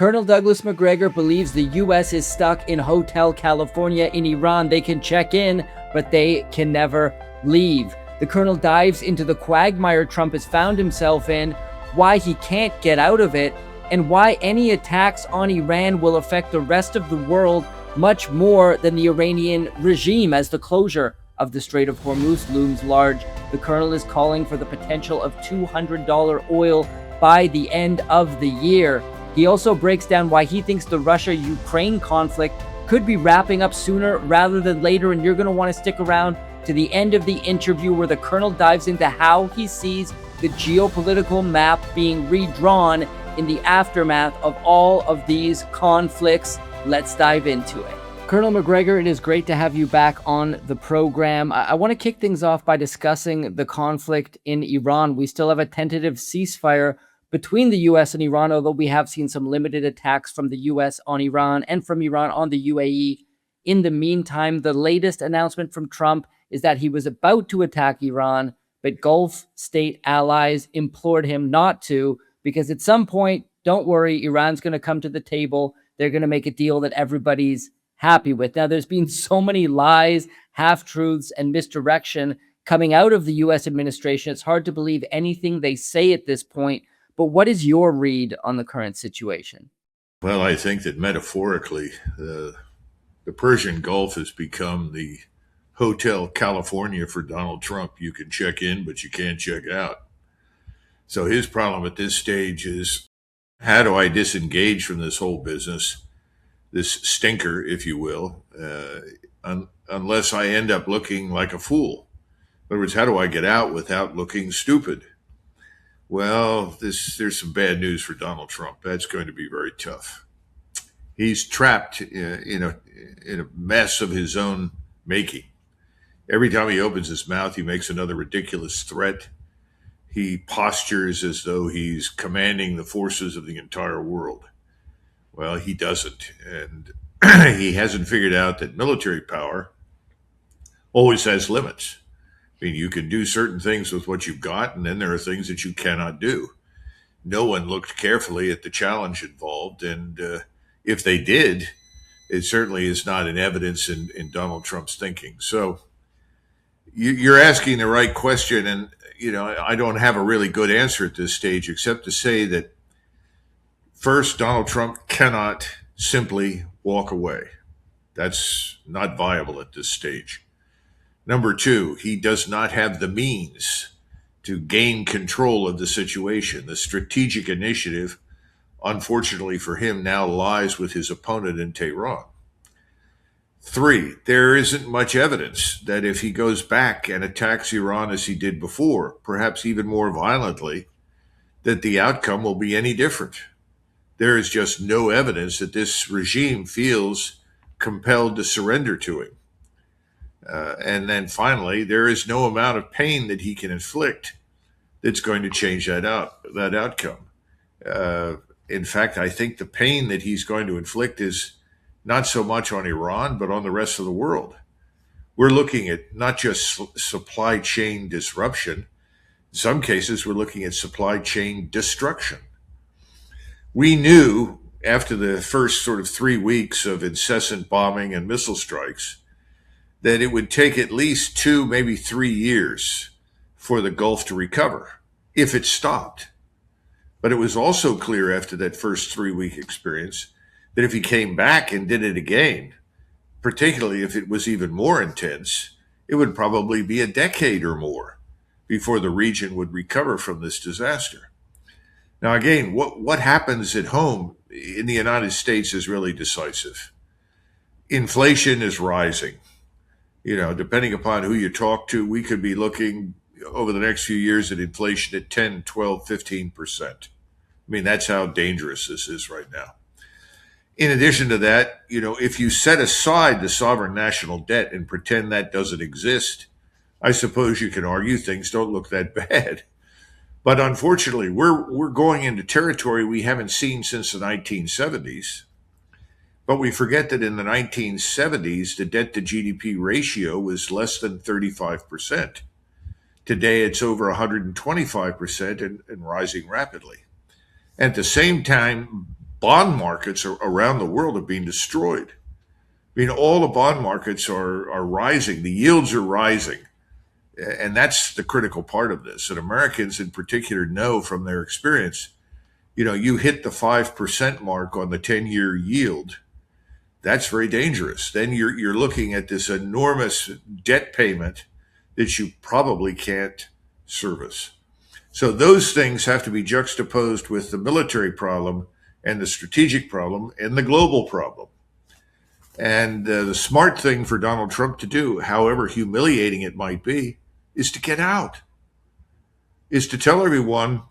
Colonel Douglas Macgregor believes the U.S. is stuck in Hotel California in Iran. They can check in, but they can never leave. The colonel dives into the quagmire Trump has found himself in, why he can't get out of it, and why any attacks on Iran will affect the rest of the world much more than the Iranian regime, as the closure of the Strait of Hormuz looms large. The colonel is calling for the potential of $200 oil by the end of the year. He also breaks down why he thinks the Russia-Ukraine conflict could be wrapping up sooner rather than later, and you're going to want to stick around to the end of the interview where the colonel dives into how he sees the geopolitical map being redrawn in the aftermath of all of these conflicts. Let's dive into it. Colonel Macgregor, it is great to have you back on the program. I want to kick things off by discussing the conflict in Iran. We still have a tentative ceasefire between the U.S. and Iran, although we have seen some limited attacks from the U.S. on Iran and from Iran on the UAE. In the meantime, the latest announcement from Trump is that he was about to attack Iran, but Gulf state allies implored him not to, because at some point, don't worry, Iran's going to come to the table. They're going to make a deal that everybody's happy with. Now, there's been so many lies, half-truths, and misdirection coming out of the U.S. administration. It's hard to believe anything they say at this point. But what is your read on the current situation? Well, I think that metaphorically, the Persian Gulf has become the Hotel California for Donald Trump. You can check in, but you can't check out. So his problem at this stage is, how do I disengage from this whole business, this stinker, if you will, unless I end up looking like a fool? In other words, how do I get out without looking stupid? Well, there's some bad news for Donald Trump. That's going to be very tough. He's trapped in a mess of his own making. Every time he opens his mouth, he makes another ridiculous threat. He postures as though he's commanding the forces of the entire world. Well, he doesn't. And he hasn't figured out that military power always has limits. I mean, you can do certain things with what you've got, and then there are things that you cannot do. No one looked carefully at the challenge involved, and if they did, it certainly is not in evidence in Donald Trump's thinking. So you're asking the right question, and I don't have a really good answer at this stage, except to say that first, Donald Trump cannot simply walk away. That's not viable at this stage. Number two, he does not have the means to gain control of the situation. The strategic initiative, unfortunately for him, now lies with his opponent in Tehran. Three, there isn't much evidence that if he goes back and attacks Iran as he did before, perhaps even more violently, that the outcome will be any different. There is just no evidence that this regime feels compelled to surrender to him. And then finally, there is no amount of pain that he can inflict that's going to change that outcome. In fact, I think the pain that he's going to inflict is not so much on Iran, but on the rest of the world. We're looking at not just supply chain disruption. In some cases, we're looking at supply chain destruction. We knew after the first sort of 3 weeks of incessant bombing and missile strikes that it would take at least 2, maybe 3 years for the Gulf to recover, if it stopped. But it was also clear after that first 3-week experience that if he came back and did it again, particularly if it was even more intense, it would probably be a decade or more before the region would recover from this disaster. Now, again, what happens at home in the United States is really decisive. Inflation is rising. Depending upon who you talk to, we could be looking over the next few years at inflation at 10, 12, 15%. I mean, that's how dangerous this is right now. In addition to that, if you set aside the sovereign national debt and pretend that doesn't exist, I suppose you can argue things don't look that bad. But unfortunately, we're going into territory we haven't seen since the 1970s. But we forget that in the 1970s, the debt to GDP ratio was less than 35%. Today, it's over 125% and rising rapidly. At the same time, bond markets around the world are being destroyed. I mean, all the bond markets are rising. The yields are rising. And that's the critical part of this. And Americans in particular know from their experience, you hit the 5% mark on the 10-year yield. That's very dangerous. Then you're looking at this enormous debt payment that you probably can't service. So those things have to be juxtaposed with the military problem and the strategic problem and the global problem. And the smart thing for Donald Trump to do, however humiliating it might be, is to get out, is to tell everyone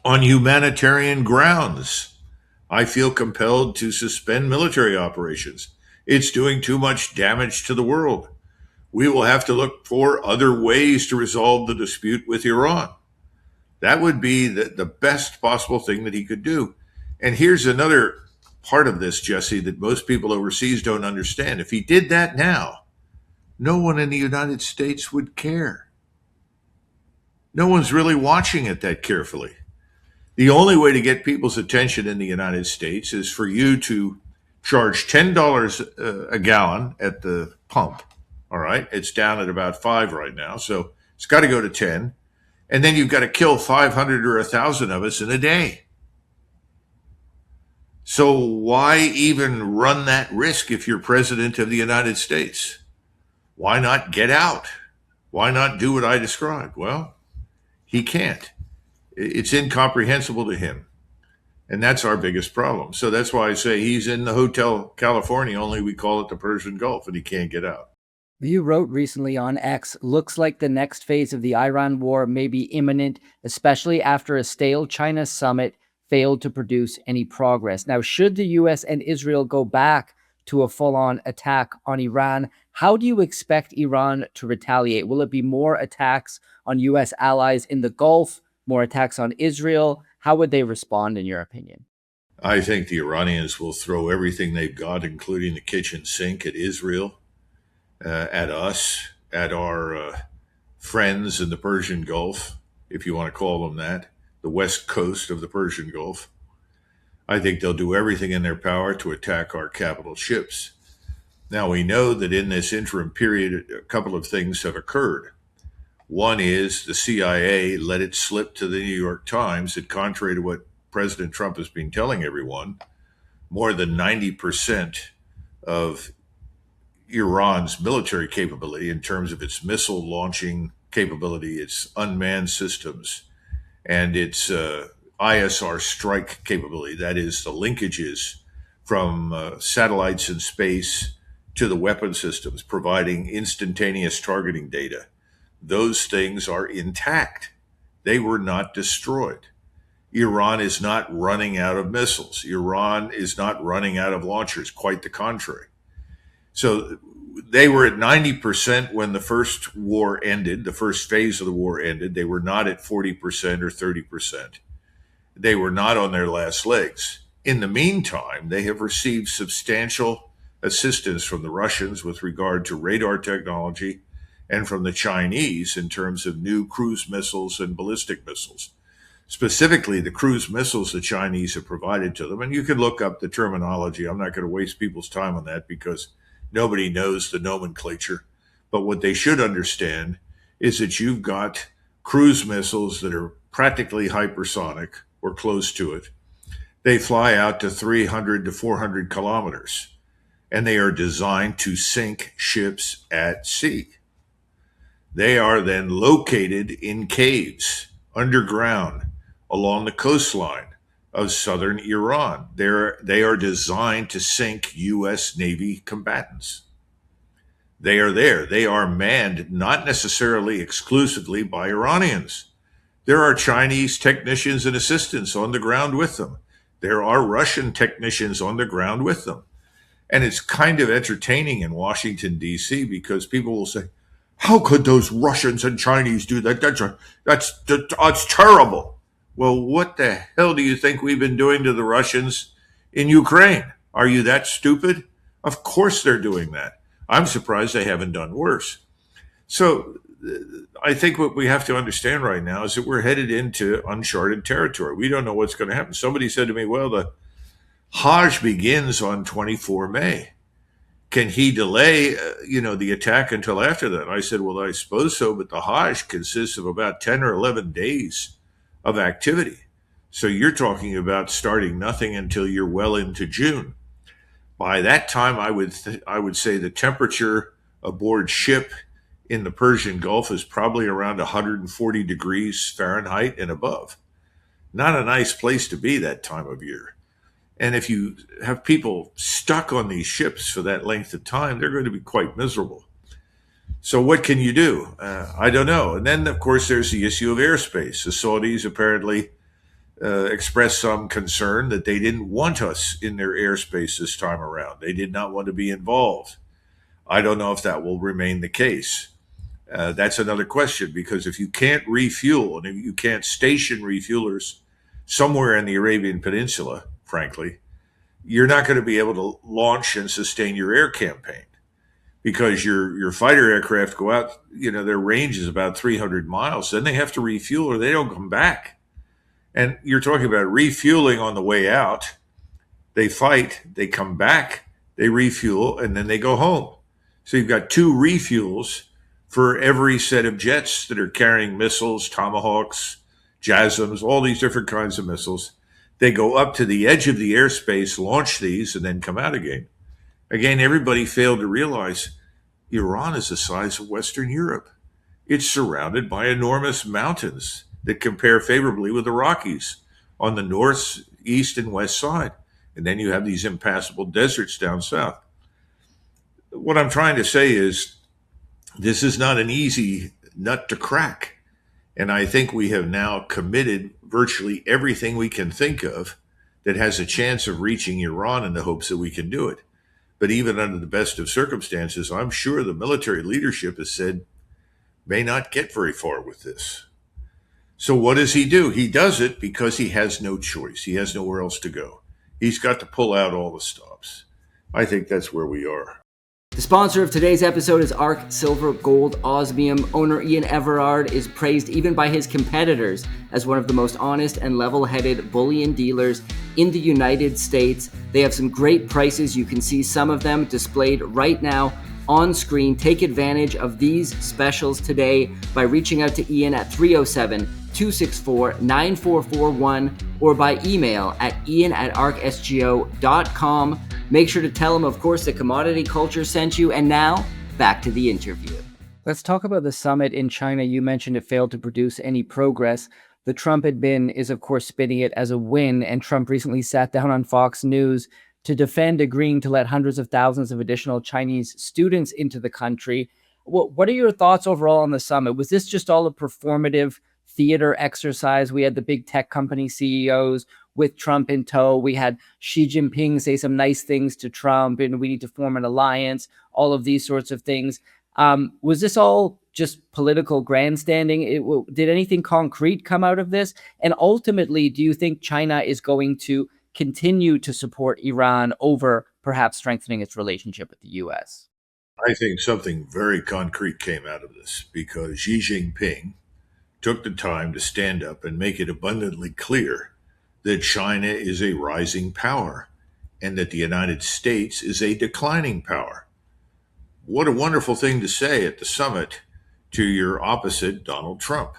on humanitarian grounds, I feel compelled to suspend military operations. It's doing too much damage to the world. We will have to look for other ways to resolve the dispute with Iran. That would be the best possible thing that he could do. And here's another part of this, Jesse, that most people overseas don't understand. If he did that now, no one in the United States would care. No one's really watching it that carefully. The only way to get people's attention in the United States is for you to charge $10 a gallon at the pump. All right. It's down at about 5 right now. So it's got to go to 10. And then you've got to kill 500 or 1,000 of us in a day. So why even run that risk if you're president of the United States? Why not get out? Why not do what I described? Well, he can't. It's incomprehensible to him. And that's our biggest problem. So that's why I say he's in the Hotel California, only we call it the Persian Gulf, and he can't get out. You wrote recently on X, looks like the next phase of the Iran war may be imminent, especially after a stale China summit failed to produce any progress. Now, should the US and Israel go back to a full-on attack on Iran, how do you expect Iran to retaliate? Will it be more attacks on US allies in the Gulf, more attacks on Israel? How would they respond, in your opinion? I think the Iranians will throw everything they've got, including the kitchen sink, at Israel, at us, at our friends in the Persian Gulf, if you want to call them that, the west coast of the Persian Gulf. I think they'll do everything in their power to attack our capital ships. Now, we know that in this interim period, a couple of things have occurred. One is the CIA let it slip to the New York Times that, contrary to what President Trump has been telling everyone, more than 90% of Iran's military capability in terms of its missile launching capability, its unmanned systems, and its ISR strike capability, that is, the linkages from satellites in space to the weapon systems, providing instantaneous targeting data. Those things are intact. They were not destroyed. Iran is not running out of missiles. Iran is not running out of launchers, quite the contrary. So they were at 90% when the first war ended, the first phase of the war ended. They were not at 40% or 30%. They were not on their last legs. In the meantime, they have received substantial assistance from the Russians with regard to radar technology and from the Chinese in terms of new cruise missiles and ballistic missiles. Specifically, the cruise missiles the Chinese have provided to them. And you can look up the terminology. I'm not going to waste people's time on that because nobody knows the nomenclature. But what they should understand is that you've got cruise missiles that are practically hypersonic or close to it. They fly out to 300 to 400 kilometers, and they are designed to sink ships at sea. They are then located in caves underground along the coastline of southern Iran. They are designed to sink U.S. Navy combatants. They are there. They are manned not necessarily exclusively by Iranians. There are Chinese technicians and assistants on the ground with them. There are Russian technicians on the ground with them. And it's kind of entertaining in Washington, D.C., because people will say, how could those Russians and Chinese do that? That's terrible. Well, what the hell do you think we've been doing to the Russians in Ukraine? Are you that stupid? Of course they're doing that. I'm surprised they haven't done worse. So I think what we have to understand right now is that we're headed into uncharted territory. We don't know what's going to happen. Somebody said to me, well, Hajj begins on 24 May. Can he delay, the attack until after that? I said, well, I suppose so, but the Hajj consists of about 10 or 11 days of activity. So you're talking about starting nothing until you're well into June. By that time, I would say the temperature aboard ship in the Persian Gulf is probably around 140 degrees Fahrenheit and above. Not a nice place to be that time of year. And if you have people stuck on these ships for that length of time, they're going to be quite miserable. So what can you do? I don't know. And then, of course, there's the issue of airspace. The Saudis apparently expressed some concern that they didn't want us in their airspace this time around. They did not want to be involved. I don't know if that will remain the case. That's another question, because if you can't refuel and if you can't station refuelers somewhere in the Arabian Peninsula, frankly, you're not going to be able to launch and sustain your air campaign, because your fighter aircraft go out, their range is about 300 miles. Then they have to refuel or they don't come back. And you're talking about refueling on the way out. They fight, they come back, they refuel, and then they go home. So you've got 2 refuels for every set of jets that are carrying missiles, Tomahawks, JASSMs, all these different kinds of missiles. They go up to the edge of the airspace, launch these, and then come out again. Again, everybody failed to realize Iran is the size of Western Europe. It's surrounded by enormous mountains that compare favorably with the Rockies on the north, east, and west side. And then you have these impassable deserts down south. What I'm trying to say is this is not an easy nut to crack. And I think we have now committed virtually everything we can think of that has a chance of reaching Iran in the hopes that we can do it. But even under the best of circumstances, I'm sure the military leadership has said may not get very far with this. So what does he do? He does it because he has no choice. He has nowhere else to go. He's got to pull out all the stops. I think that's where we are. The sponsor of today's episode is ARC Silver Gold Osmium. Owner Ian Everard is praised even by his competitors as one of the most honest and level-headed bullion dealers in the United States. They have some great prices. You can see some of them displayed right now on screen. Take advantage of these specials today by reaching out to Ian at 307-264-9441 or by email at ian@arcsgo.com. Make sure to tell him, of course, the Commodity Culture sent you. And now, back to the interview. Let's talk about the summit in China. You mentioned it failed to produce any progress. The Trump admin is, of course, spinning it as a win, and Trump recently sat down on Fox News to defend agreeing to let hundreds of thousands of additional Chinese students into the country. What are your thoughts overall on the summit? Was this just all a performative theater exercise? We had the big tech company CEOs with Trump in tow. We had Xi Jinping say some nice things to Trump, and we need to form an alliance, all of these sorts of things. Was this all just political grandstanding? Did anything concrete come out of this? And ultimately, do you think China is going to continue to support Iran over perhaps strengthening its relationship with the U.S.? I think something very concrete came out of this, because Xi Jinping took the time to stand up and make it abundantly clear that China is a rising power and that the United States is a declining power. What a wonderful thing to say at the summit to your opposite, Donald Trump.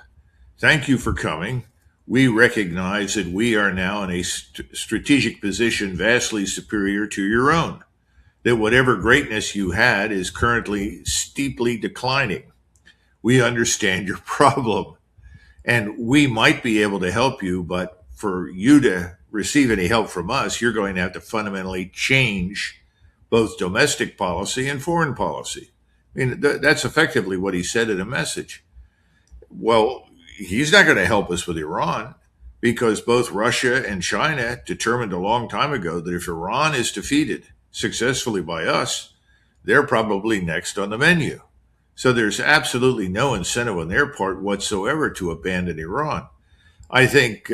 Thank you for coming. We recognize that we are now in a strategic position vastly superior to your own, that whatever greatness you had is currently steeply declining. We understand your problem, and we might be able to help you, but for you to receive any help from us, you're going to have to fundamentally change both domestic policy and foreign policy. I mean, that's effectively what he said in a message. Well, he's not going to help us with Iran, because both Russia and China determined a long time ago that if Iran is defeated successfully by us, they're probably next on the menu. So there's absolutely no incentive on their part whatsoever to abandon Iran. I think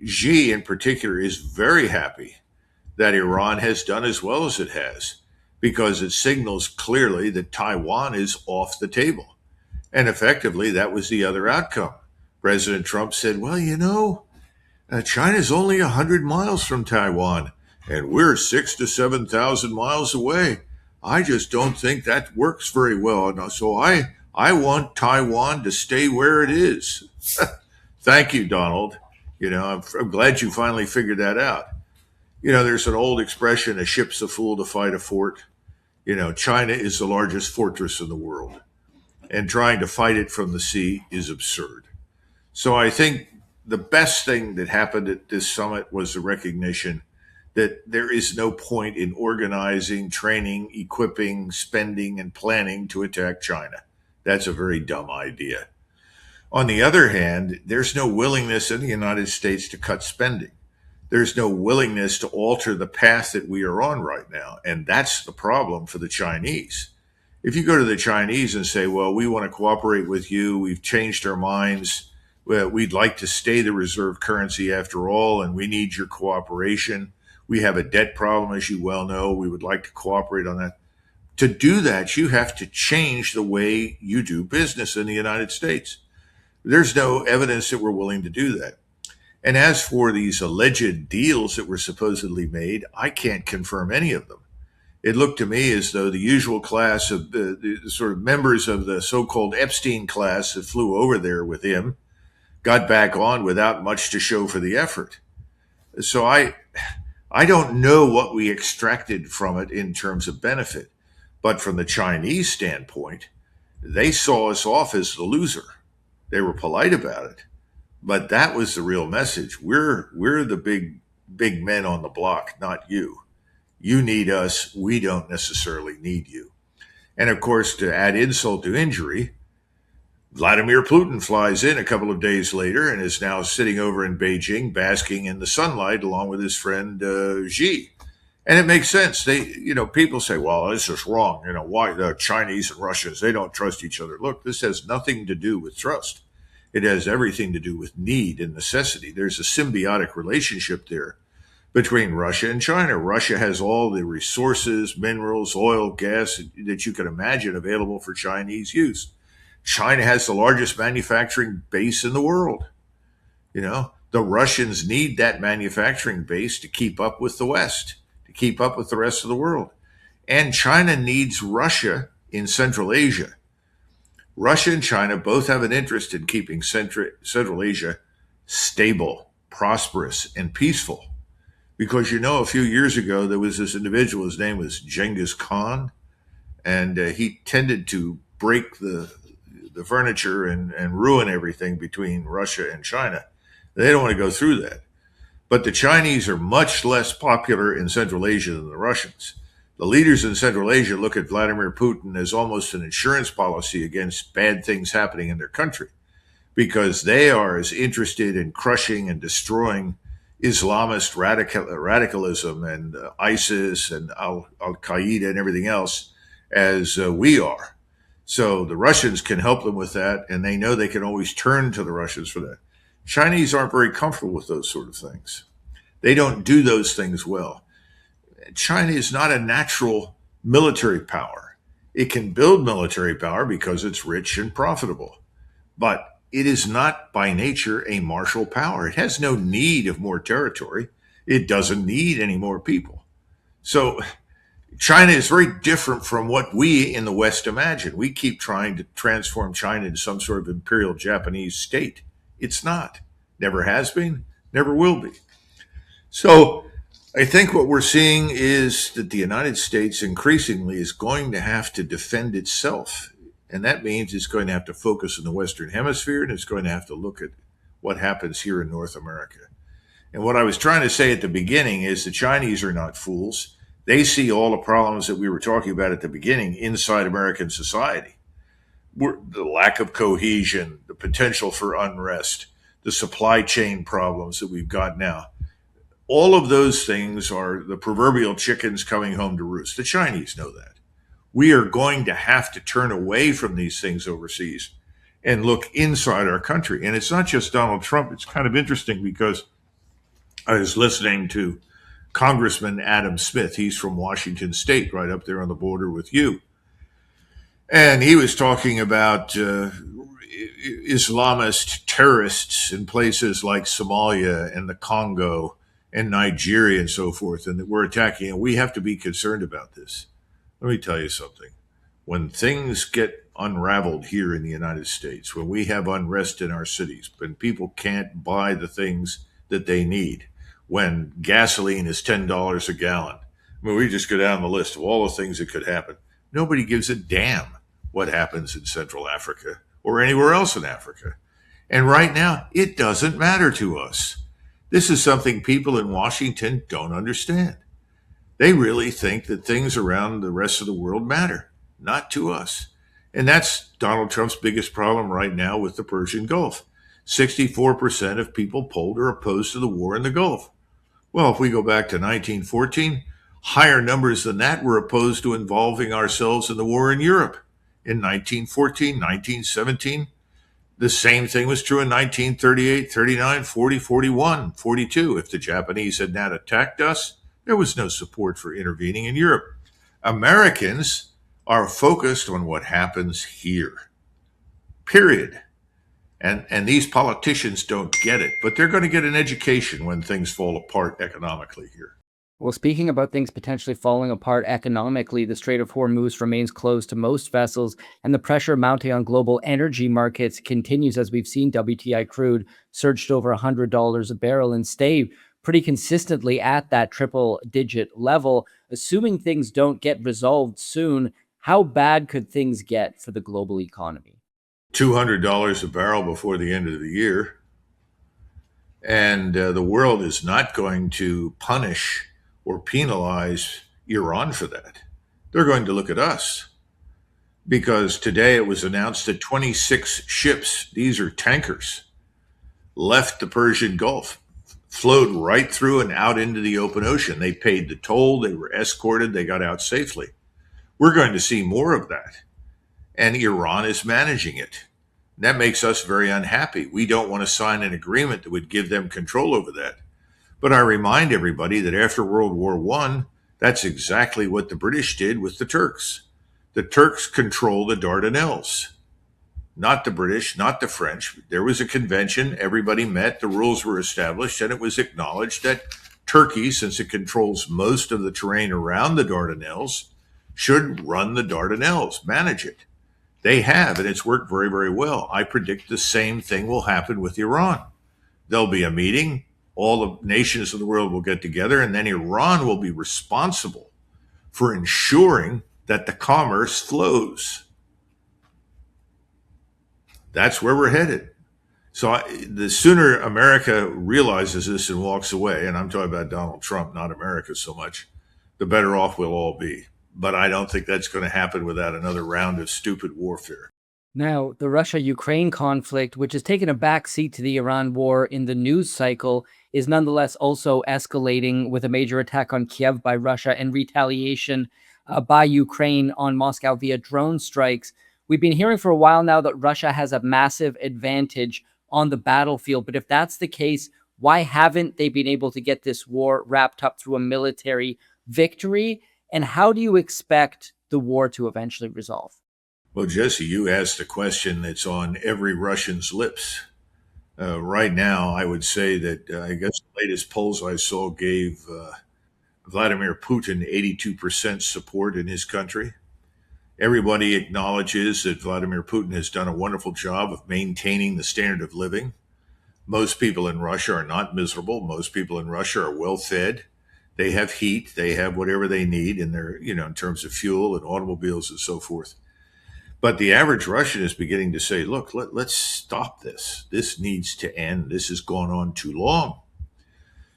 Xi in particular is very happy that Iran has done as well as it has, because it signals clearly that Taiwan is off the table. And effectively, that was the other outcome. President Trump said, well, China's only 100 miles from Taiwan. and we're 6 to 7,000 miles away. I just don't think that works very well. And so I want Taiwan to stay where it is. Thank you, Donald. I'm glad you finally figured that out. There's an old expression, a ship's a fool to fight a fort. China is the largest fortress in the world, and trying to fight it from the sea is absurd. So I think the best thing that happened at this summit was the recognition that there is no point in organizing, training, equipping, spending, and planning to attack China. That's a very dumb idea. On the other hand, there's no willingness in the United States to cut spending. There's no willingness to alter the path that we are on right now. And that's the problem for the Chinese. If you go to the Chinese and say, well, we want to cooperate with you, we've changed our minds, well, we'd like to stay the reserve currency after all, and we need your cooperation. We have a debt problem, as you well know. We would like to cooperate on that. To do that, you have to change the way you do business in the United States. There's no evidence that we're willing to do that. And as for these alleged deals that were supposedly made, I can't confirm any of them. It looked to me as though the usual class of the sort of members of the so-called Epstein class that flew over there with him got back on without much to show for the effort. So I don't know what we extracted from it in terms of benefit, but from the Chinese standpoint, they saw us off as the loser. They were polite about it, but that was the real message. We're the big men on the block, not you. You need us. We don't necessarily need you. And of course, to add insult to injury, Vladimir Putin flies in a couple of days later and is now sitting over in Beijing, basking in the sunlight along with his friend Xi. And it makes sense. People say, well, this is wrong. Why the Chinese and Russians, they don't trust each other. Look, this has nothing to do with trust. It has everything to do with need and necessity. There's a symbiotic relationship there between Russia and China. Russia has all the resources, minerals, oil, gas that you can imagine available for Chinese use. China has the largest manufacturing base in the world. The Russians need that manufacturing base to keep up with the West, to keep up with the rest of the world. And China needs Russia in Central Asia. Russia and China both have an interest in keeping Central Asia stable, prosperous, and peaceful. Because, a few years ago, there was this individual, his name was Genghis Khan, and he tended to break the furniture and ruin everything between Russia and China. They don't want to go through that. But the Chinese are much less popular in Central Asia than the Russians. The leaders in Central Asia look at Vladimir Putin as almost an insurance policy against bad things happening in their country, because they are as interested in crushing and destroying Islamist radicalism and ISIS and Al-Qaeda and everything else as we are. So the Russians can help them with that, and they know they can always turn to the Russians for that. Chinese aren't very comfortable with those sort of things. They don't do those things well. China is not a natural military power. It can build military power because it's rich and profitable, but it is not by nature a martial power. It has no need of more territory. It doesn't need any more people. So China is very different from what we in the West imagine. We keep trying to transform China into some sort of imperial Japanese state. It's not. Never has been, never will be. So I think what we're seeing is that the United States increasingly is going to have to defend itself. And that means it's going to have to focus in the Western Hemisphere, and it's going to have to look at what happens here in North America. And what I was trying to say at the beginning is the Chinese are not fools. They see all the problems that we were talking about at the beginning inside American society. The lack of cohesion, the potential for unrest, the supply chain problems that we've got now. All of those things are the proverbial chickens coming home to roost. The Chinese know that. We are going to have to turn away from these things overseas and look inside our country. And it's not just Donald Trump. It's kind of interesting because I was listening to Congressman Adam Smith. He's from Washington State, right up there on the border with you. And he was talking about Islamist terrorists in places like Somalia and the Congo and Nigeria and so forth, and that we're attacking, and we have to be concerned about this. Let me tell you something. When things get unraveled here in the United States, when we have unrest in our cities, when people can't buy the things that they need, when gasoline is $10 a gallon, I mean, we just go down the list of all the things that could happen. Nobody gives a damn what happens in Central Africa or anywhere else in Africa. And right now, it doesn't matter to us. This is something people in Washington don't understand. They really think that things around the rest of the world matter, not to us. And that's Donald Trump's biggest problem right now with the Persian Gulf. 64% of people polled are opposed to the war in the Gulf. Well, if we go back to 1914, higher numbers than that were opposed to involving ourselves in the war in Europe. In 1914, 1917, the same thing was true in 1938, 39, 40, 41, 42. If the Japanese had not attacked us, there was no support for intervening in Europe. Americans are focused on what happens here, period. And these politicians don't get it, but they're going to get an education when things fall apart economically here. Well, speaking about things potentially falling apart economically, the Strait of Hormuz remains closed to most vessels, and the pressure mounting on global energy markets continues as we've seen WTI crude surge to over $100 a barrel and stay pretty consistently at that triple-digit level. Assuming things don't get resolved soon, how bad could things get for the global economy? $200 a barrel before the end of the year. And the world is not going to punish or penalize Iran for that. They're going to look at us because today it was announced that 26 ships, these are tankers, left the Persian Gulf, flowed right through and out into the open ocean. They paid the toll, they were escorted, they got out safely. We're going to see more of that. And Iran is managing it. That makes us very unhappy. We don't want to sign an agreement that would give them control over that. But I remind everybody that after World War I, that's exactly what the British did with the Turks. The Turks control the Dardanelles, not the British, not the French. There was a convention, everybody met, the rules were established, and it was acknowledged that Turkey, since it controls most of the terrain around the Dardanelles, should run the Dardanelles, manage it. They have, and it's worked very, very well. I predict the same thing will happen with Iran. There'll be a meeting. All the nations of the world will get together, and then Iran will be responsible for ensuring that the commerce flows. That's where we're headed. So the sooner America realizes this and walks away, and I'm talking about Donald Trump, not America so much, the better off we'll all be. But I don't think that's going to happen without another round of stupid warfare. Now, the Russia-Ukraine conflict, which has taken a backseat to the Iran war in the news cycle, is nonetheless also escalating with a major attack on Kiev by Russia and retaliation by Ukraine on Moscow via drone strikes. We've been hearing for a while now that Russia has a massive advantage on the battlefield. But if that's the case, why haven't they been able to get this war wrapped up through a military victory? And how do you expect the war to eventually resolve? Well, Jesse, you asked a question that's on every Russian's lips. Right now, I would say that I guess the latest polls I saw gave Vladimir Putin 82% support in his country. Everybody acknowledges that Vladimir Putin has done a wonderful job of maintaining the standard of living. Most people in Russia are not miserable. Most people in Russia are well fed. They have heat. They have whatever they need in their, in terms of fuel and automobiles and so forth. But the average Russian is beginning to say, look, let's stop this. This needs to end. This has gone on too long.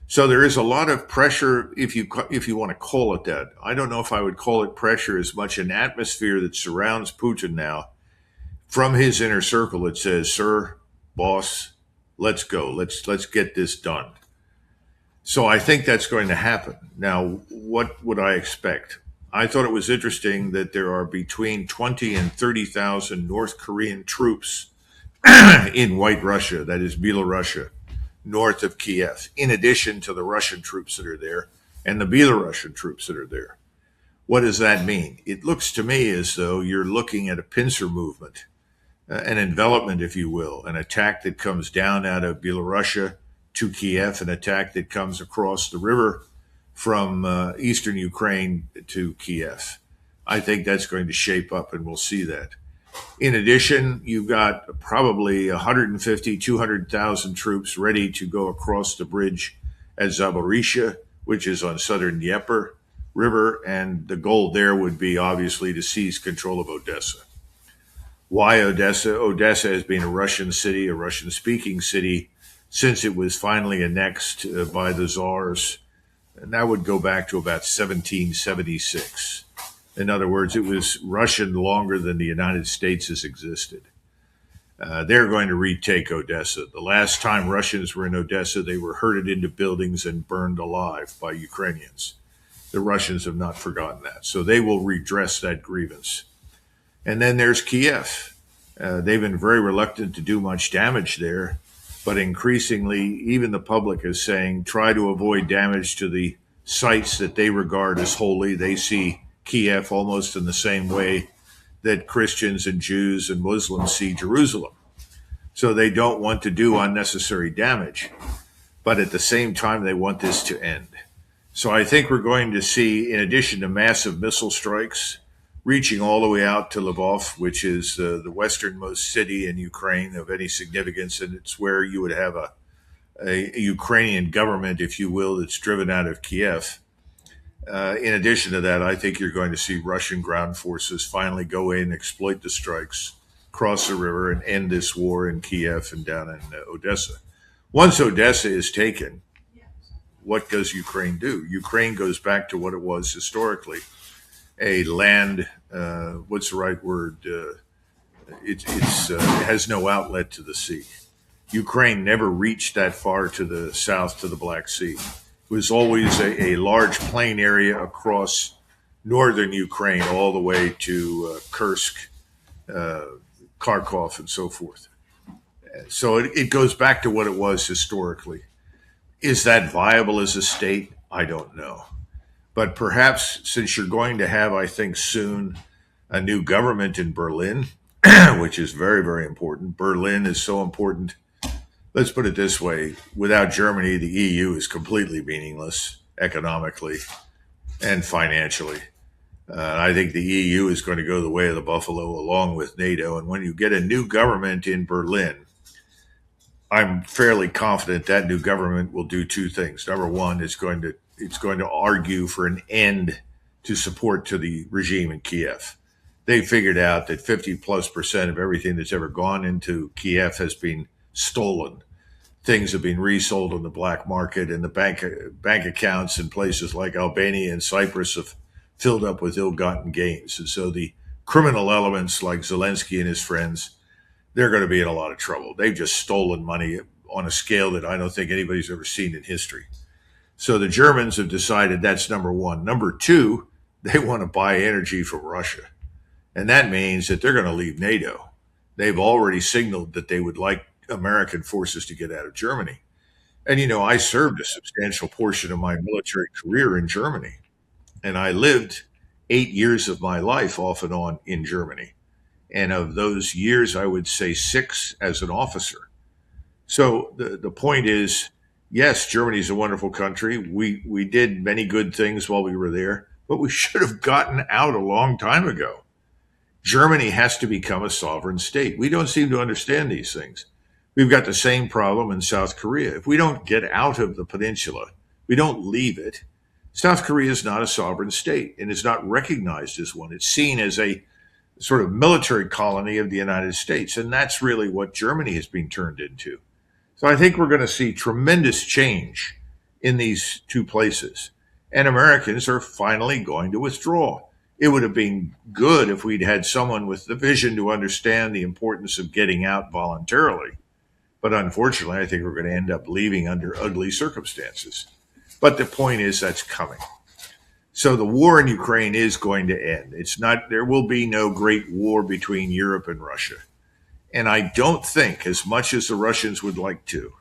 So there is a lot of pressure, if you want to call it that. I don't know if I would call it pressure as much an atmosphere that surrounds Putin now. From his inner circle, it says, sir, boss, let's go. Let's get this done. So I think that's going to happen. Now, what would I expect? I thought it was interesting that there are between 20 and 30,000 North Korean troops in White Russia, that is Belarusia, north of Kiev, in addition to the Russian troops that are there and the Belarusian troops that are there. What does that mean? It looks to me as though you're looking at a pincer movement, an envelopment, if you will, an attack that comes down out of Belarusia to Kiev, an attack that comes across the river from eastern Ukraine to Kiev. I think that's going to shape up, and we'll see that. In addition, you've got probably 150, 200,000 troops ready to go across the bridge at Zaporizhia, which is on southern Dnieper River, and the goal there would be obviously to seize control of Odessa. Why Odessa? Odessa has been a Russian city, a Russian speaking city, since it was finally annexed by the Tsars. And that would go back to about 1776. In other words, it was Russian longer than the United States has existed. They're going to retake Odessa. The last time Russians were in Odessa, they were herded into buildings and burned alive by Ukrainians. The Russians have not forgotten that. So they will redress that grievance. And then there's Kiev. They've been very reluctant to do much damage there, but increasingly, even the public is saying, try to avoid damage to the sites that they regard as holy. They see Kiev almost in the same way that Christians and Jews and Muslims see Jerusalem. So they don't want to do unnecessary damage, but at the same time, they want this to end. So I think we're going to see, in addition to massive missile strikes, reaching all the way out to Lvov, which is the westernmost city in Ukraine of any significance, and it's where you would have a Ukrainian government, if you will, that's driven out of Kiev. In addition to that, I think you're going to see Russian ground forces finally go in, exploit the strikes, cross the river, and end this war in Kiev and down in Odessa. Once Odessa is taken, what does Ukraine do? Ukraine goes back to what it was historically, a land, what's the right word? It has no outlet to the sea. Ukraine never reached that far to the south to the Black Sea. It was always a large plain area across northern Ukraine all the way to Kursk, Kharkov, and so forth. So it goes back to what it was historically. Is that viable as a state? I don't know. But perhaps since you're going to have, I think, soon a new government in Berlin, which is very, very important. Berlin is so important. Let's put it this way. Without Germany, the EU is completely meaningless economically and financially. I think the EU is going to go the way of the buffalo along with NATO. And when you get a new government in Berlin, I'm fairly confident that new government will do two things. Number one, it's going to argue for an end to support to the regime in Kiev. They figured out that 50+% of everything that's ever gone into Kiev has been stolen. Things have been resold on the black market, and the bank accounts in places like Albania and Cyprus have filled up with ill-gotten gains. And so the criminal elements like Zelensky and his friends, they're going to be in a lot of trouble. They've just stolen money on a scale that I don't think anybody's ever seen in history. So the Germans have decided that's number one. Number two, they want to buy energy from Russia. And that means that they're going to leave NATO. They've already signaled that they would like American forces to get out of Germany. And, I served a substantial portion of my military career in Germany. And I lived 8 years of my life off and on in Germany. And of those years, I would say 6 as an officer. So the point is, yes, Germany is a wonderful country. We did many good things while we were there, but we should have gotten out a long time ago. Germany has to become a sovereign state. We don't seem to understand these things. We've got the same problem in South Korea. If we don't get out of the peninsula, we don't leave it, South Korea is not a sovereign state and is not recognized as one. It's seen as a sort of military colony of the United States. And that's really what Germany has been turned into. So I think we're going to see tremendous change in these two places. And Americans are finally going to withdraw. It would have been good if we'd had someone with the vision to understand the importance of getting out voluntarily. But unfortunately, I think we're going to end up leaving under ugly circumstances. But the point is that's coming. So the war in Ukraine is going to end. There will be no great war between Europe and Russia. And I don't think, as much as the Russians would like to,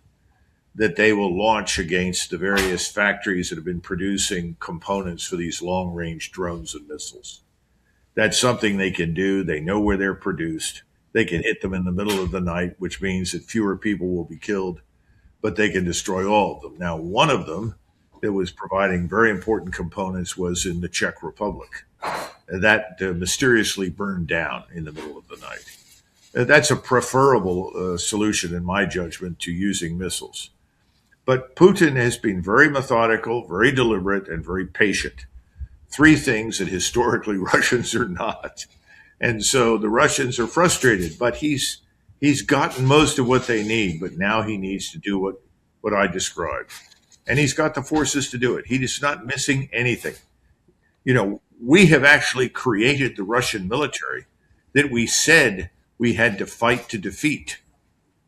that they will launch against the various factories that have been producing components for these long-range drones and missiles. That's something they can do. They know where they're produced. They can hit them in the middle of the night, which means that fewer people will be killed. but they can destroy all of them. Now, one of them that was providing very important components was in the Czech Republic. That mysteriously burned down in the middle of the night. That's a preferable solution, in my judgment, to using missiles. But Putin has been very methodical, very deliberate, and very patient. Three things that historically Russians are not. And so the Russians are frustrated, but he's gotten most of what they need, but now he needs to do what I described. And he's got the forces to do it. He is not missing anything. We have actually created the Russian military that we said we had to fight to defeat.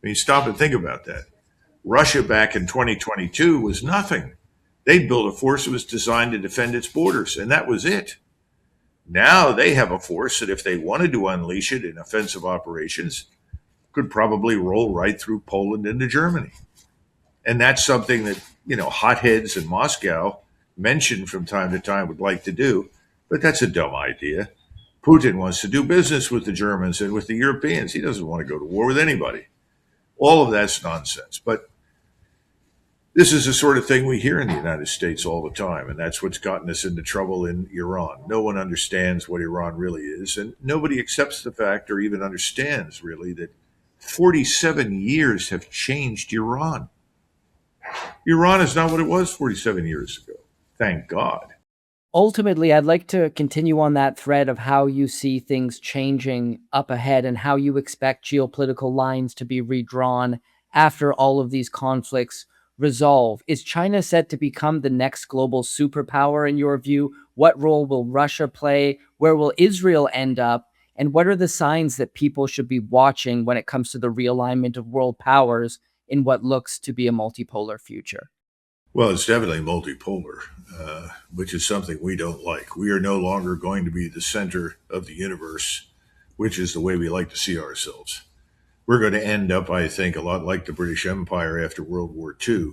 I mean, stop and think about that. Russia back in 2022 was nothing. They built a force that was designed to defend its borders, and that was it. Now they have a force that if they wanted to unleash it in offensive operations, could probably roll right through Poland into Germany. And that's something that, hotheads in Moscow mentioned from time to time would like to do, but that's a dumb idea. Putin wants to do business with the Germans and with the Europeans. He doesn't want to go to war with anybody. All of that's nonsense. But this is the sort of thing we hear in the United States all the time, and that's what's gotten us into trouble in Iran. No one understands what Iran really is, and nobody accepts the fact or even understands really that 47 years have changed Iran. Iran is not what it was 47 years ago. Thank God. Ultimately, I'd like to continue on that thread of how you see things changing up ahead and how you expect geopolitical lines to be redrawn after all of these conflicts resolve. Is China set to become the next global superpower in your view? What role will Russia play? Where will Israel end up? And what are the signs that people should be watching when it comes to the realignment of world powers in what looks to be a multipolar future? Well, it's definitely multipolar, which is something we don't like. We are no longer going to be the center of the universe, which is the way we like to see ourselves. We're going to end up, I think, a lot like the British Empire after World War II.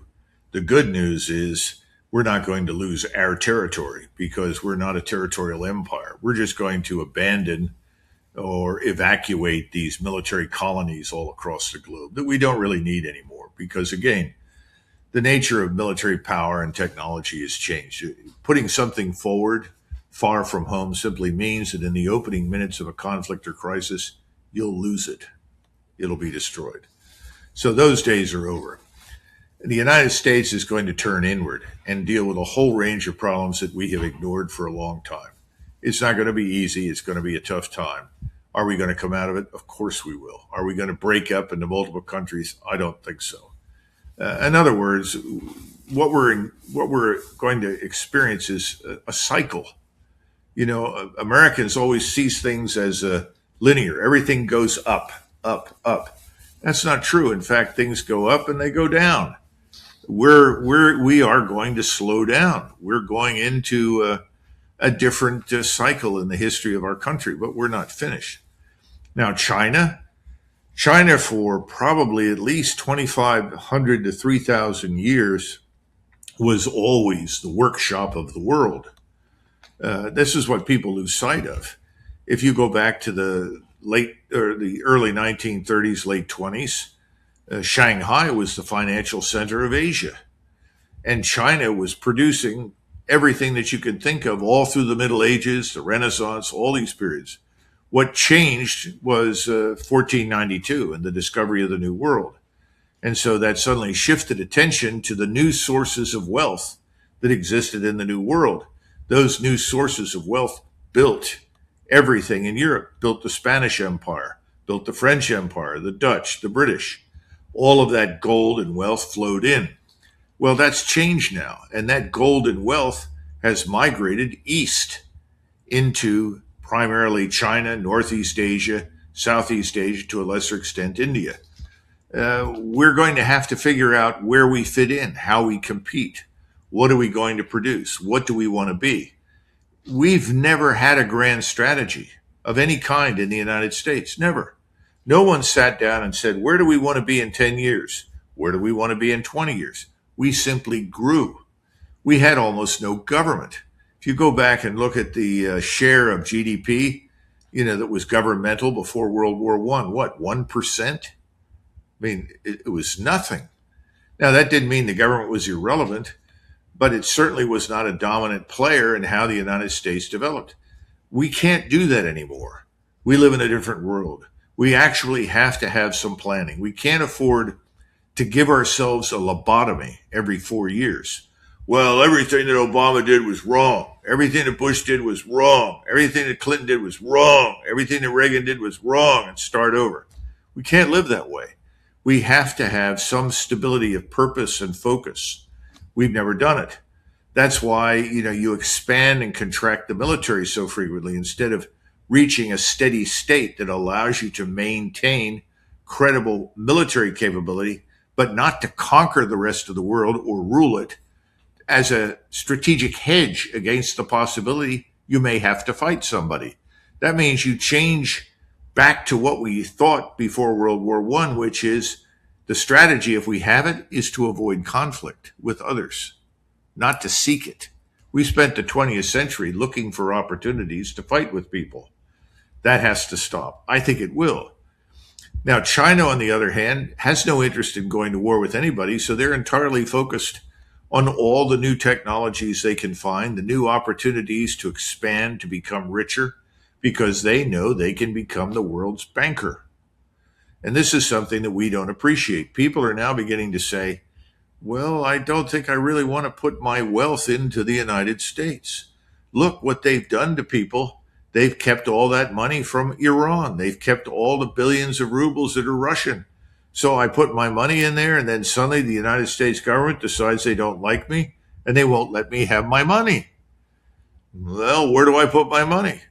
The good news is we're not going to lose our territory because we're not a territorial empire. We're just going to abandon or evacuate these military colonies all across the globe that we don't really need anymore because, again, the nature of military power and technology has changed. Putting something forward far from home simply means that in the opening minutes of a conflict or crisis, you'll lose it. It'll be destroyed. So those days are over. The United States is going to turn inward and deal with a whole range of problems that we have ignored for a long time. It's not going to be easy. It's going to be a tough time. Are we going to come out of it? Of course we will. Are we going to break up into multiple countries? I don't think so. In other words, what we're going to experience is a cycle. Americans always see things as linear. Everything goes up, up, up. That's not true. In fact, things go up and they go down. We are going to slow down. We're going into a different cycle in the history of our country, but we're not finished. Now, China for probably at least 2,500 to 3,000 years was always the workshop of the world. This is what people lose sight of. If you go back to the early 1930s, late 20s, Shanghai was the financial center of Asia. And China was producing everything that you could think of all through the Middle Ages, the Renaissance, all these periods. What changed was 1492 and the discovery of the New World. And so that suddenly shifted attention to the new sources of wealth that existed in the New World. Those new sources of wealth built everything in Europe, built the Spanish Empire, built the French Empire, the Dutch, the British. All of that gold and wealth flowed in. Well, that's changed now. And that gold and wealth has migrated east into primarily China, Northeast Asia, Southeast Asia, to a lesser extent, India. We're going to have to figure out where we fit in, how we compete. What are we going to produce? What do we want to be? We've never had a grand strategy of any kind in the United States. Never. No one sat down and said, where do we want to be in 10 years? Where do we want to be in 20 years? We simply grew. We had almost no government. If you go back and look at the share of GDP, that was governmental before World War I, what, 1%? I mean, it was nothing. Now, that didn't mean the government was irrelevant, but it certainly was not a dominant player in how the United States developed. We can't do that anymore. We live in a different world. We actually have to have some planning. We can't afford to give ourselves a lobotomy every 4 years. Well, everything that Obama did was wrong. Everything that Bush did was wrong. Everything that Clinton did was wrong. Everything that Reagan did was wrong, and start over. We can't live that way. We have to have some stability of purpose and focus. We've never done it. That's why, you expand and contract the military so frequently instead of reaching a steady state that allows you to maintain credible military capability, but not to conquer the rest of the world or rule it, as a strategic hedge against the possibility you may have to fight somebody. That means you change back to what we thought before World War I, which is the strategy, if we have it, is to avoid conflict with others, not to seek it. We spent the 20th century looking for opportunities to fight with people. That has to stop. I think it will. Now, China, on the other hand, has no interest in going to war with anybody, so they're entirely focused on all the new technologies they can find, the new opportunities to expand, to become richer, because they know they can become the world's banker. And this is something that we don't appreciate. People are now beginning to say, well, I don't think I really want to put my wealth into the United States. Look what they've done to people. They've kept all that money from Iran. They've kept all the billions of rubles that are Russian. So I put my money in there, and then suddenly the United States government decides they don't like me, and they won't let me have my money. Well, where do I put my money?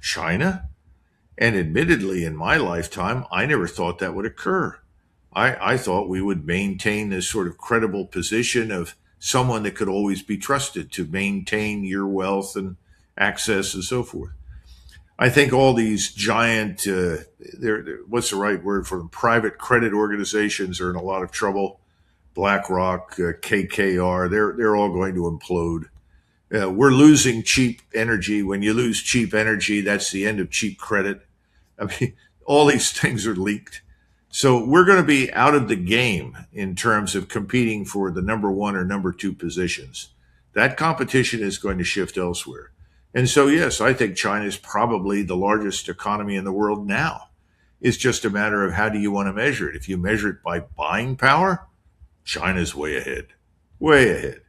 China? And admittedly, in my lifetime, I never thought that would occur. I thought we would maintain this sort of credible position of someone that could always be trusted to maintain your wealth and access and so forth. I think all these giant, what's the right word for them? Private credit organizations are in a lot of trouble. BlackRock, KKR, they're all going to implode. We're losing cheap energy. When you lose cheap energy, that's the end of cheap credit. I mean, all these things are leaked. So we're going to be out of the game in terms of competing for the number one or number two positions. That competition is going to shift elsewhere. And so, yes, I think China is probably the largest economy in the world now. It's just a matter of how do you want to measure it. If you measure it by buying power, China's way ahead, way ahead.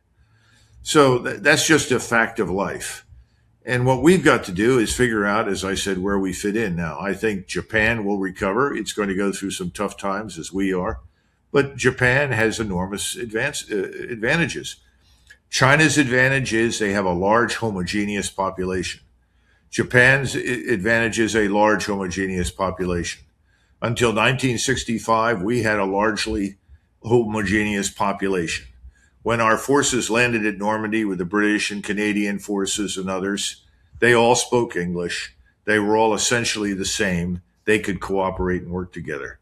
So that's just a fact of life. And what we've got to do is figure out, as I said, where we fit in. Now, I think Japan will recover. It's going to go through some tough times, as we are. But Japan has enormous advantages. China's advantage is they have a large homogeneous population. Japan's advantage is a large homogeneous population. Until 1965, we had a largely homogeneous population. When our forces landed at Normandy with the British and Canadian forces and others, they all spoke English. They were all essentially the same. They could cooperate and work together.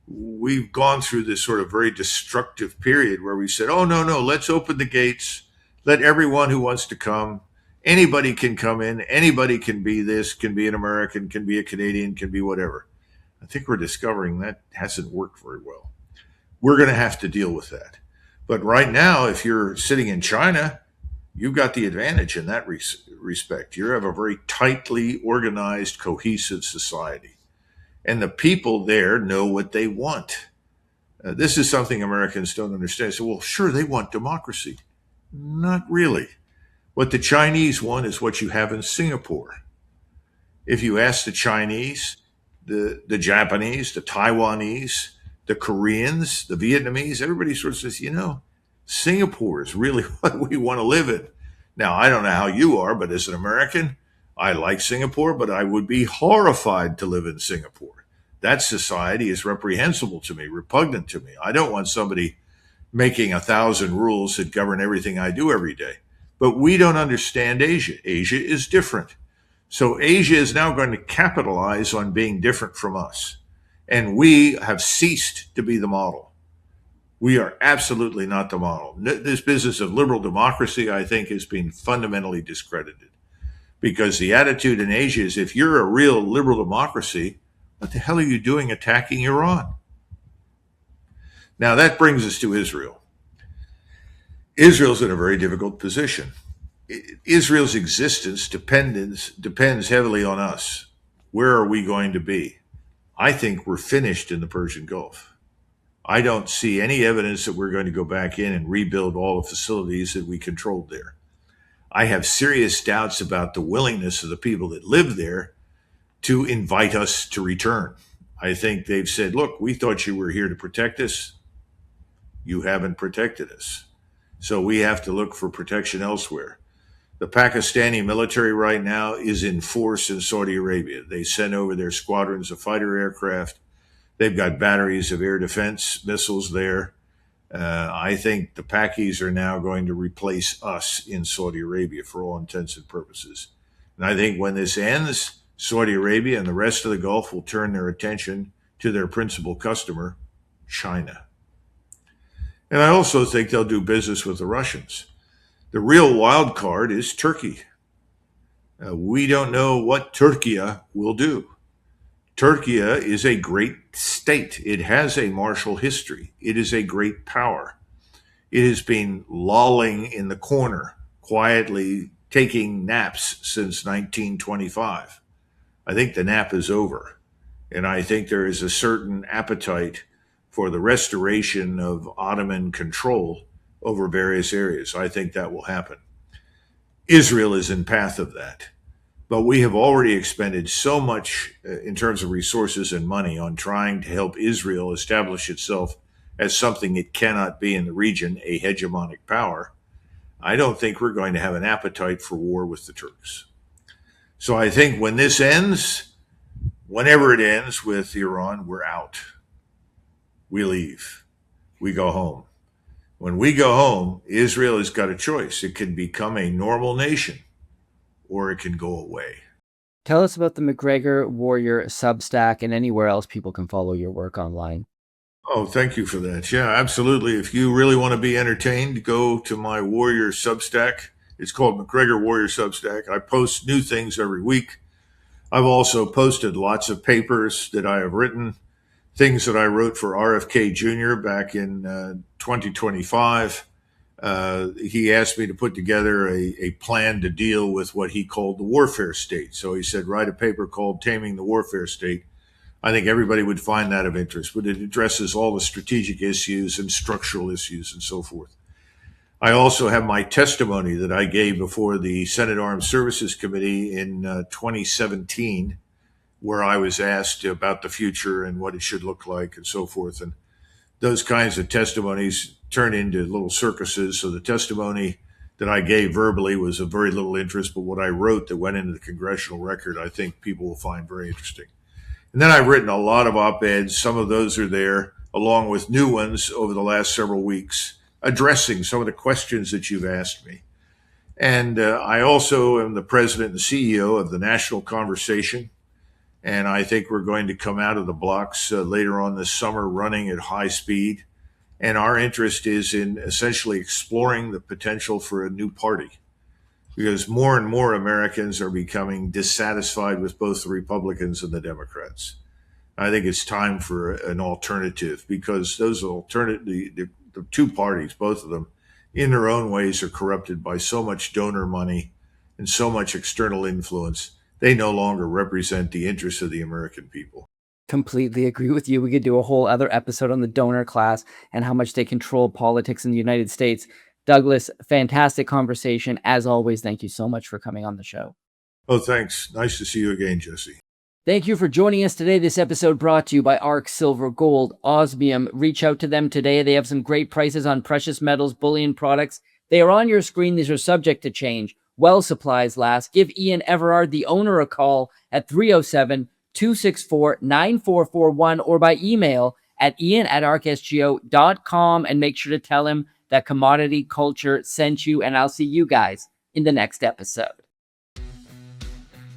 We've gone through this sort of very destructive period where we said, oh, no, let's open the gates. Let everyone who wants to come, anybody can come in. Anybody can be this, can be an American, can be a Canadian, can be whatever. I think we're discovering that hasn't worked very well. We're going to have to deal with that. But right now, if you're sitting in China, you've got the advantage in that respect. You have a very tightly organized, cohesive society. And the people there know what they want. This is something Americans don't understand. So, well, sure, they want democracy. Not really. What the Chinese want is what you have in Singapore. If you ask the Chinese, the Japanese, the Taiwanese, the Koreans, the Vietnamese, everybody sort of says, Singapore is really what we want to live in. Now, I don't know how you are, but as an American, I like Singapore, but I would be horrified to live in Singapore. That society is reprehensible to me, repugnant to me. I don't want somebody making 1,000 rules that govern everything I do every day. But we don't understand Asia. Asia is different. So Asia is now going to capitalize on being different from us. And we have ceased to be the model. We are absolutely not the model. This business of liberal democracy, I think, has been fundamentally discredited. Because the attitude in Asia is if you're a real liberal democracy, what the hell are you doing attacking Iran? Now that brings us to Israel. Israel's in a very difficult position. Israel's existence depends heavily on us. Where are we going to be? I think we're finished in the Persian Gulf. I don't see any evidence that we're going to go back in and rebuild all the facilities that we controlled there. I have serious doubts about the willingness of the people that live there to invite us to return. I think they've said, look, we thought you were here to protect us. You haven't protected us. So we have to look for protection elsewhere. The Pakistani military right now is in force in Saudi Arabia. They sent over their squadrons of fighter aircraft. They've got batteries of air defense missiles there. I think the Pakis are now going to replace us in Saudi Arabia for all intents and purposes. And I think when this ends, Saudi Arabia and the rest of the Gulf will turn their attention to their principal customer, China. And I also think they'll do business with the Russians. The real wild card is Turkey. We don't know what Turkey will do. Turkey is a great state. It has a martial history. It is a great power. It has been lolling in the corner, quietly taking naps since 1925. I think the nap is over. And I think there is a certain appetite for the restoration of Ottoman control over various areas. I think that will happen. Israel is in path of that. But we have already expended so much in terms of resources and money on trying to help Israel establish itself as something it cannot be in the region, a hegemonic power. I don't think we're going to have an appetite for war with the Turks. So I think when this ends, whenever it ends with Iran, we're out. We leave. We go home. When we go home, Israel has got a choice. It can become a normal nation, or it can go away. Tell us about the Macgregor Warrior Substack and anywhere else people can follow your work online. Oh, thank you for that. Yeah, absolutely. If you really want to be entertained, go to my Warrior Substack. It's called Macgregor Warrior Substack. I post new things every week. I've also posted lots of papers that I have written, things that I wrote for RFK Jr. back in 2025. He asked me to put together a plan to deal with what he called the warfare state. So he said, write a paper called Taming the Warfare State. I think everybody would find that of interest, but it addresses all the strategic issues and structural issues and so forth. I also have my testimony that I gave before the Senate Armed Services Committee in 2017, where I was asked about the future and what it should look like and so forth. And those kinds of testimonies turn into little circuses. So the testimony that I gave verbally was of very little interest, but what I wrote that went into the congressional record, I think people will find very interesting. And then I've written a lot of op-eds. Some of those are there, along with new ones over the last several weeks, addressing some of the questions that you've asked me. And I also am the president and CEO of the National Conversation. And I think we're going to come out of the blocks later on this summer running at high speed. And our interest is in essentially exploring the potential for a new party, because more and more Americans are becoming dissatisfied with both the Republicans and the Democrats. I think it's time for an alternative, because those the two parties, both of them, in their own ways are corrupted by so much donor money and so much external influence. They no longer represent the interests of the American people. Completely agree with you. We could do a whole other episode on the donor class and how much they control politics in the United States. Douglas, fantastic conversation. As always, thank you so much for coming on the show. Oh, thanks. Nice to see you again, Jesse. Thank you for joining us today. This episode brought to you by ARC Silver Gold, Osmium. Reach out to them today. They have some great prices on precious metals, bullion products. They are on your screen. These are subject to change. Well, supplies last. Give Ian Everard, the owner, a call at 307-264-9441 or by email at ian@arcsgo.com, and make sure to tell him that Commodity Culture sent you, and I'll see you guys in the next episode.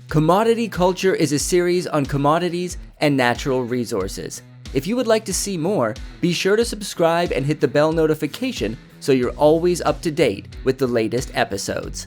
Commodity Culture is a series on commodities and natural resources. If you would like to see more, be sure to subscribe and hit the bell notification so you're always up to date with the latest episodes.